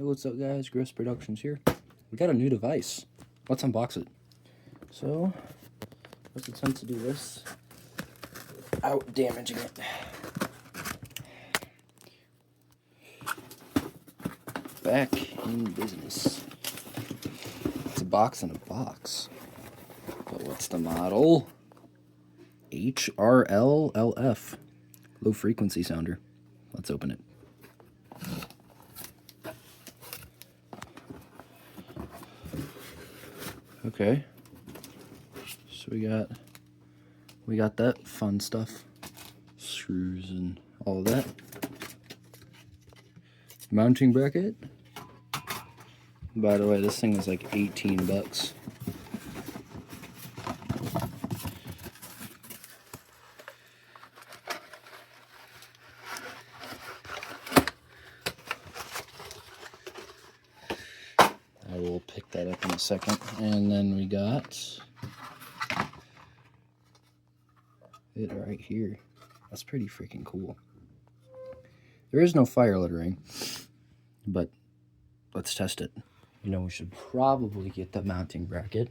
Hey, what's up guys, Gross Productions here. We got a new device. Let's unbox it. So, let's attempt to do this without damaging it. Back in business. It's a box in a box. But what's the model? HRL-LF. Low frequency sounder. Let's open it. Okay, so we got that fun stuff, screws and all of that. Mounting bracket. By the way, this thing is like 18 bucks. I will pick that up in a second. And then we got it right here. That's pretty freaking cool. There is no fire lettering, but let's test it. You know, we should probably get the mounting bracket.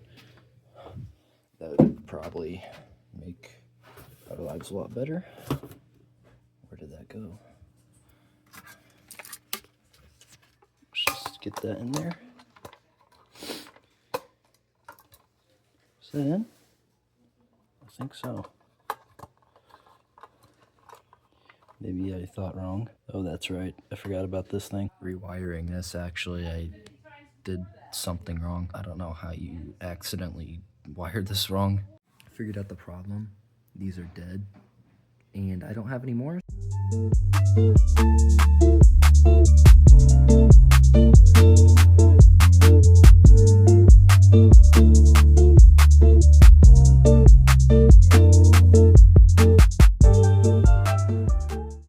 That would probably make our lives a lot better. Where did that go? Let's just get that in there. Is that in? I think so. Maybe I thought wrong. Oh, that's right. I forgot about this thing. Rewiring this, actually, I did something wrong. I don't know how you accidentally wired this wrong. I figured out the problem. These are dead, and I don't have any more.